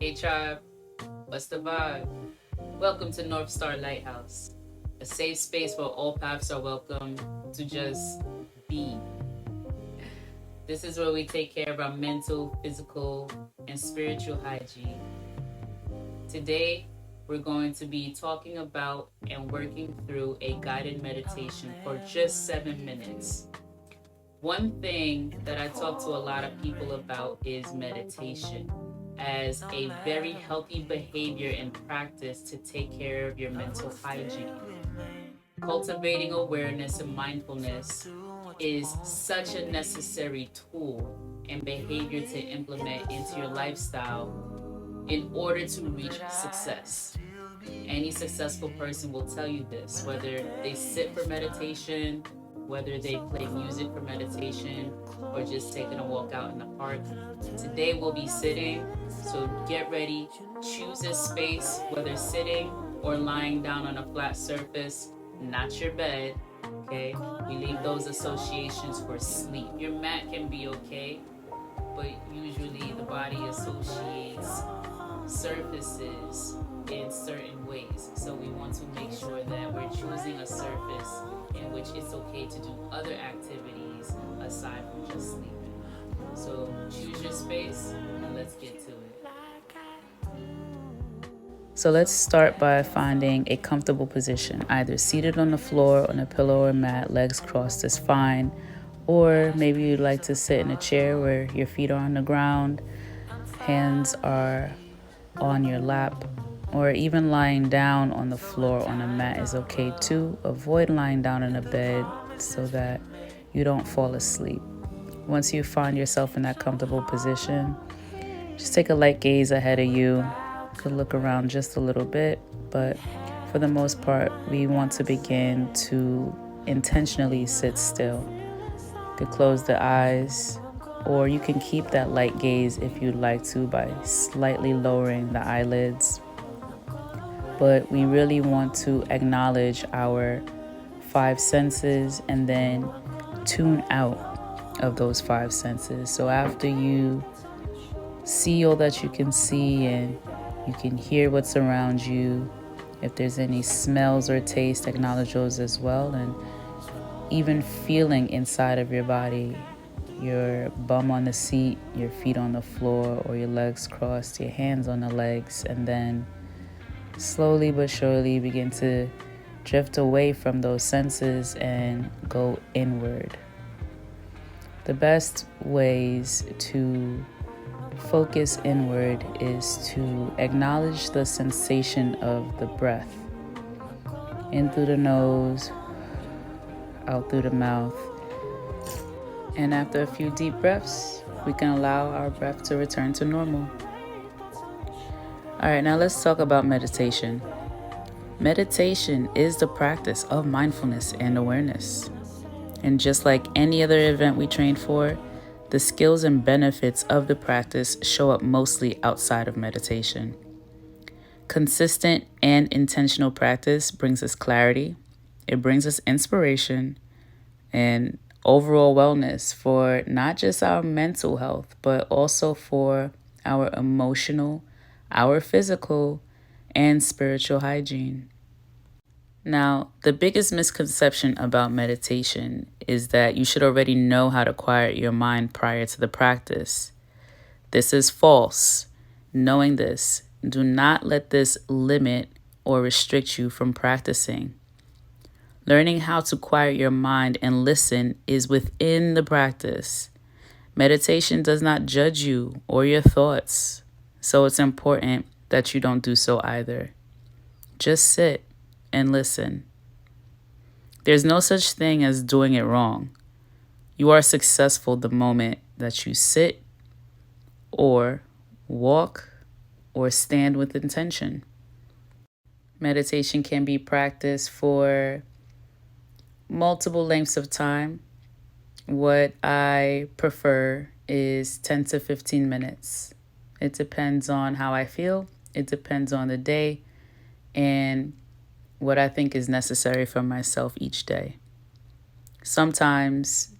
Hey tribe, what's the vibe? Welcome to North Star Lighthouse, a safe space where all paths are welcome to just be. This is where we take care of our mental, physical, and spiritual hygiene. Today, we're going to be talking about and working through a guided meditation for just 7 minutes. One thing that I talk to a lot of people about is meditation as a very healthy behavior and practice to take care of your mental hygiene. Cultivating awareness and mindfulness is such a necessary tool and behavior to implement into your lifestyle in order to reach success. Any successful person will tell you this, whether they sit for meditation, whether they play music for meditation, or just taking a walk out in the park. Today we'll be sitting, so get ready. Choose a space, whether sitting or lying down on a flat surface, not your bed. Okay, we leave those associations for sleep. Your mat can be okay, but usually the body associates surfaces in certain ways. So we want to make sure that we're choosing a surface in which it's okay to do other activities aside from just sleeping. So choose your space and let's get to it. So let's start by finding a comfortable position, either seated on the floor, on a pillow or mat, legs crossed is fine. Or maybe you'd like to sit in a chair where your feet are on the ground, hands are on your lap, or even lying down on the floor on a mat is okay too. Avoid lying down in a bed so that you don't fall asleep. Once you find yourself in that comfortable position, just take a light gaze ahead of you. You could look around just a little bit, but for the most part, we want to begin to intentionally sit still. You could close the eyes, or you can keep that light gaze if you'd like to by slightly lowering the eyelids. But we really want to acknowledge our five senses and then tune out of those five senses. So after you see all that you can see and you can hear what's around you, if there's any smells or taste, acknowledge those as well. And even feeling inside of your body, your bum on the seat, your feet on the floor, or your legs crossed, your hands on the legs, and then slowly but surely begin to drift away from those senses and go inward. The best ways to focus inward is to acknowledge the sensation of the breath. In through the nose, out through the mouth. And after a few deep breaths, we can allow our breath to return to normal. All right, now let's talk about meditation. Meditation is the practice of mindfulness and awareness. And just like any other event we train for, the skills and benefits of the practice show up mostly outside of meditation. Consistent and intentional practice brings us clarity, it brings us inspiration, and overall wellness for not just our mental health, but also for our emotional, our physical, and spiritual hygiene. Now, the biggest misconception about meditation is that you should already know how to quiet your mind prior to the practice. This is false. Knowing this, do not let this limit or restrict you from practicing. Learning how to quiet your mind and listen is within the practice. Meditation does not judge you or your thoughts, so it's important that you don't do so either. Just sit and listen. There's no such thing as doing it wrong. You are successful the moment that you sit or walk or stand with intention. Meditation can be practiced for multiple lengths of time. What I prefer is 10 to 15 minutes. It depends on how I feel. It depends on the day and what I think is necessary for myself each day. Sometimes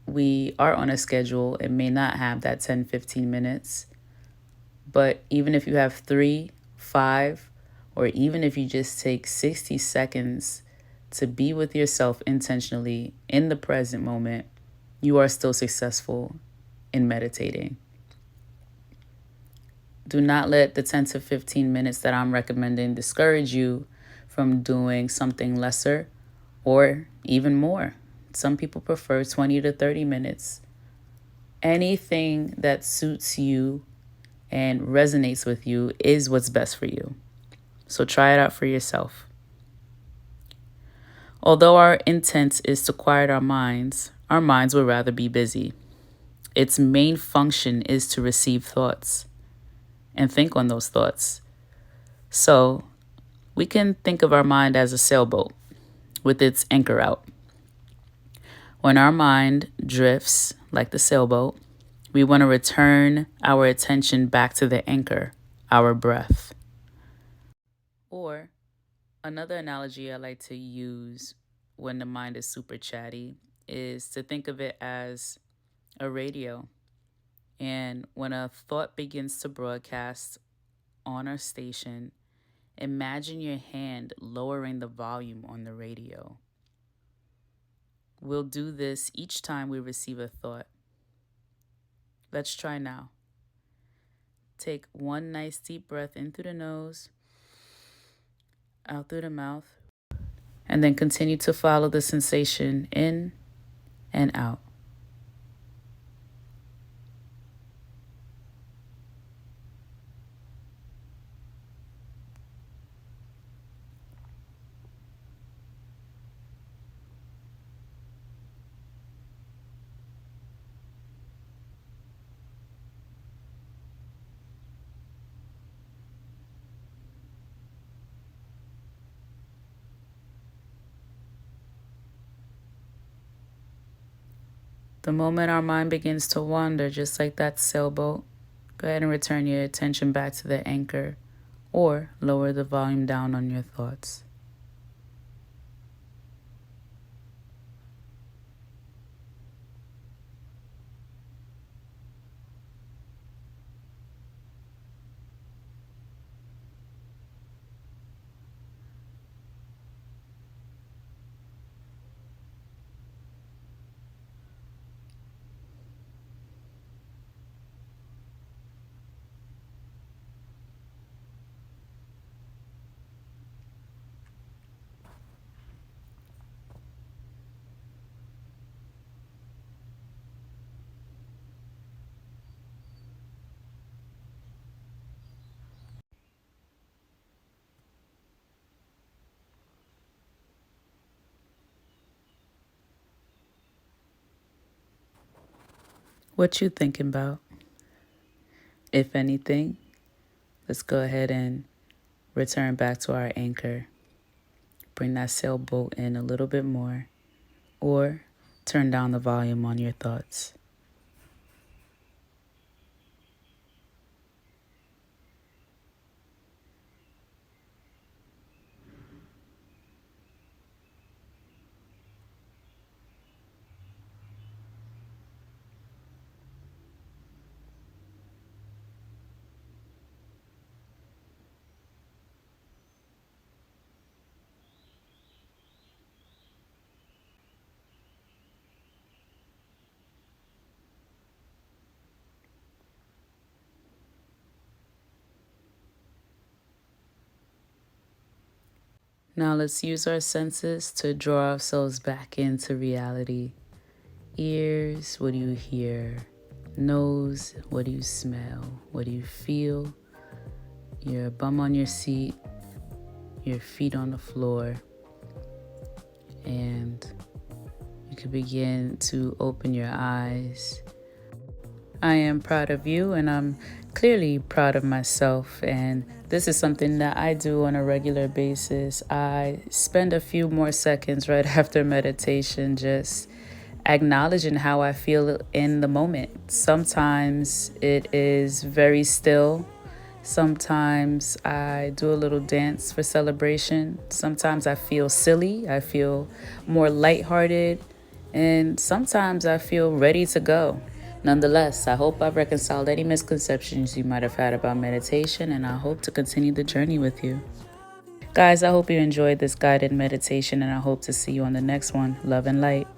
we are on a schedule and may not have that 10, 15 minutes, But even if you have 3, 5, or even if you just take 60 seconds to be with yourself intentionally in the present moment, you are still successful in meditating. Do not let the 10 to 15 minutes that I'm recommending discourage you from doing something lesser or even more. Some people prefer 20 to 30 minutes. Anything that suits you and resonates with you is what's best for you. So try it out for yourself. Although our intent is to quiet our minds would rather be busy. Its main function is to receive thoughts and think on those thoughts. So we can think of our mind as a sailboat with its anchor out. When our mind drifts like the sailboat, we want to return our attention back to the anchor, our breath. Or another analogy I like to use when the mind is super chatty is to think of it as a radio. And when a thought begins to broadcast on our station, imagine your hand lowering the volume on the radio. We'll do this each time we receive a thought. Let's try now. Take one nice deep breath in through the nose, out through the mouth, and then continue to follow the sensation in and out. The moment our mind begins to wander, just like that sailboat, go ahead and return your attention back to the anchor or lower the volume down on your thoughts. What you thinking about? If anything, let's go ahead and return back to our anchor. Bring that sailboat in a little bit more, or turn down the volume on your thoughts. Now let's use our senses to draw ourselves back into reality. Ears, what do you hear? Nose, what do you smell? What do you feel? Your bum on your seat, your feet on the floor, and you can begin to open your eyes. I am proud of you, and I'm clearly proud of myself, and this is something that I do on a regular basis. I spend a few more seconds right after meditation just acknowledging how I feel in the moment. Sometimes it is very still. Sometimes I do a little dance for celebration. Sometimes I feel silly. I feel more lighthearted. And sometimes I feel ready to go. Nonetheless, I hope I've reconciled any misconceptions you might have had about meditation, and I hope to continue the journey with you. Guys, I hope you enjoyed this guided meditation, and I hope to see you on the next one. Love and light.